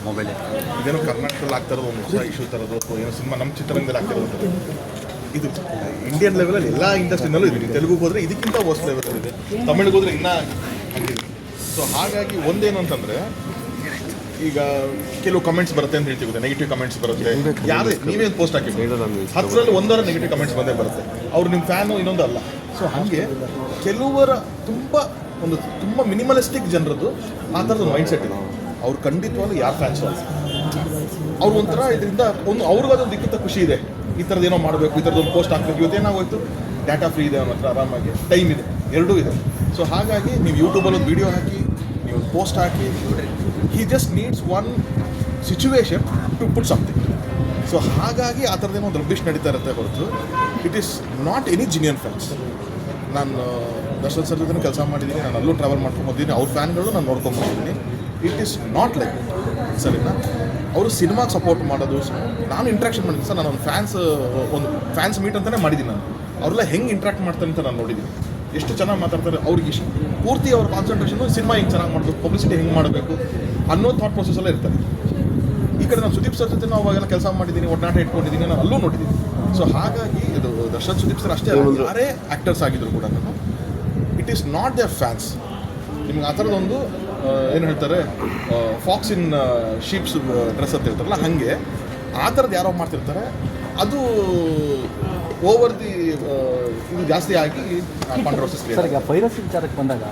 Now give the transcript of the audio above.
Mobile ಇದೇನೋ ಕರ್ನಾಟಕದಲ್ಲಿ ಆಗ್ತಾ ಇರೋದು ಒಂದು ಹೊಸ ಇಶ್ಯೂ ಥರದ್ದು ಅಥವಾ ಏನೋ ಸಿನಿಮಾ ನಮ್ಮ ಚಿತ್ರರಂಗದಲ್ಲಿ ಆಗ್ತಿರೋದು ಇದು ಇಂಡಿಯನ್ ಲೆವೆಲಲ್ಲಿ ಎಲ್ಲ ಇಂಡಸ್ಟ್ರಿನಲ್ಲೂ ಇದೆ. ತೆಲುಗುಗೆ ಹೋದರೆ ಇದಕ್ಕಿಂತ ವರ್ಸ್ಟ್ ಲೆವೆಲಲ್ಲಿ ಇದೆ, ತಮಿಳಿಗೆ ಹೋದರೆ ಇನ್ನೂ ಹಂಗಿದೆ. ಸೊ ಹಾಗಾಗಿ ಒಂದೇನು ಅಂತಂದರೆ ಈಗ ಕೆಲವು ಕಮೆಂಟ್ಸ್ ಬರುತ್ತೆ ಅಂತ ಹೇಳ್ತೀವಿ, ನೆಗೆಟಿವ್ ಕಮೆಂಟ್ಸ್ ಬರುತ್ತೆ. ಯಾರೇ ನೀವೇ ಪೋಸ್ಟ್ ಹಾಕಿ 10ರಲ್ಲಿ 1 ನೆಗೆಟಿವ್ ಕಮೆಂಟ್ಸ್ ಬಂದೇ ಬರುತ್ತೆ. ಅವ್ರು ನಿಮ್ಮ ಫ್ಯಾನು ಇನ್ನೊಂದು ಅಲ್ಲ. ಸೊ ಹಾಗೆ ಕೆಲವರ ತುಂಬ ಮಿನಿಮಲಿಸ್ಟಿಕ್ ಜನರದ್ದು ಆ ಥರದ ಮೈಂಡ್ ಸೆಟ್ ಇದೆ. ಅವ್ರು ಖಂಡಿತವಾಗ್ಲೂ ಯಾರು ಫ್ಯಾನ್ಸು ಅಲ್ಲ. ಅವ್ರು ಒಂಥರ ಇದರಿಂದ ಅವ್ರಿಗದೊಂದು ದಿಕ್ಕಿಂತ ಖುಷಿ ಇದೆ, ಈ ಥರದ್ದು ಏನೋ ಮಾಡಬೇಕು, ಈ ಥರದ್ದೊಂದು ಪೋಸ್ಟ್ ಹಾಕಬೇಕು. ಇವತ್ತೇನಾಗೋಯ್ತು, ಡಾಟಾ ಫ್ರೀ ಇದೆ ಅವನ ಹತ್ರ, ಆರಾಮಾಗಿ ಟೈಮ್ ಇದೆ, ಎರಡೂ ಇದೆ. ಸೊ ಹಾಗಾಗಿ ನೀವು ಯೂಟ್ಯೂಬಲ್ಲಿ ಒಂದು ವೀಡಿಯೋ ಹಾಕಿ, ನೀವು ಪೋಸ್ಟ್ ಹಾಕಿ, he just needs one situation to put something. So ಹಾಗಾಗಿ ಆ ಥರದ್ದೇನೋ ಒಂದು ರಬ್ಬಿಷ್ ನಡೀತಾ ಇರುತ್ತೆ ಹೊರತು it is not any genuine fans. ನಾನು ದರ್ಶನ್ ಸರ್ ಜೊತೆ ಕೆಲಸ ಮಾಡಿದ್ದೀನಿ, ನಾನು ಅಲ್ಲೂ ಟ್ರಾವೆಲ್ ಮಾಡ್ಕೊಂಬಂದಿದ್ದೀನಿ, ಅವ್ರ ಫ್ಯಾನ್ಗಳು ನಾನು ನೋಡ್ಕೊಂಬಂದಿದ್ದೀನಿ. ಇಟ್ ಈಸ್ ನಾಟ್ ಲೈಕ್ ಸರಿನಾ. ಅವರು ಸಿನಿಮಾಗೆ ಸಪೋರ್ಟ್ ಮಾಡೋದು, ನಾನು ಇಂಟ್ರಾಕ್ಷನ್ ಮಾಡಿದ್ದೀನಿ ಸರ್. ನಾನು ಒಂದು ಫ್ಯಾನ್ಸ್ ಮೀಟ್ ಅಂತಲೇ ಮಾಡಿದ್ದೀನಿ. ನಾನು ಅವರೆಲ್ಲ ಹೆಂಗೆ ಇಂಟ್ರಾಕ್ಟ್ ಮಾಡ್ತಾರೆ ಅಂತ ನಾನು ನೋಡಿದ್ದೀನಿ. ಎಷ್ಟು ಚೆನ್ನಾಗಿ ಮಾತಾಡ್ತಾರೆ. ಅವ್ರಿಗೆ ಇಷ್ಟು ಪೂರ್ತಿ ಅವ್ರ ಕಾನ್ಸಂಟ್ರೇಷನು ಸಿನಿಮಾ ಹೆಂಗೆ ಚೆನ್ನಾಗಿ ಮಾಡಬೇಕು, ಪಬ್ಲಿಸಿಟಿ ಹೆಂಗೆ ಮಾಡಬೇಕು ಅನ್ನೋ ಥಾಟ್ ಪ್ರೊಸೆಸ್ಸಲ್ಲೇ ಇರ್ತಾರೆ. ಈ ಕಡೆ ನಾನು ಸುದೀಪ್ ಸರ್ ಜೊತೆ ನಾವು ಅವಾಗೆಲ್ಲ ಕೆಲಸ ಮಾಡಿದ್ದೀನಿ, ಒಡನಾಟ ಇಟ್ಕೊಂಡಿದ್ದೀನಿ, ನಾನು ಅಲ್ಲೂ ನೋಡಿದ್ದೀನಿ. ಸೊ ಹಾಗಾಗಿ ಇದು ದರ್ಶನ್ ಸುದೀಪ್ ಸರ್ ಅಷ್ಟೇ ಅಲ್ಲ, ಯಾರೇ ಆ್ಯಕ್ಟರ್ಸ್ ಆಗಿದ್ರು ಕೂಡ ನಾನು it is not their fans. ನಿಮ್ಗೆ ಆ ಥರದೊಂದು ಏನು ಹೇಳ್ತಾರೆ, ಫಾಕ್ಸ್ ಇನ್ ಶೀಪ್ಸ್ ಡ್ರೆಸ್ ಅಂತ ಹೇಳ್ತಾರಲ್ಲ, ಹಾಗೆ ಆ ಥರದ್ದು ಯಾರೋ ಮಾಡ್ತಿರ್ತಾರೆ. ಅದು ಓವರ್ ದಿ ಇದು ಜಾಸ್ತಿ ಆಗಿ ಕಾಂಟ್ರವರ್ಸಿಸ್. ಸರ್, ಈಗ ಪೈರಸಿ ವಿಚಾರಕ್ಕೆ ಬಂದಾಗ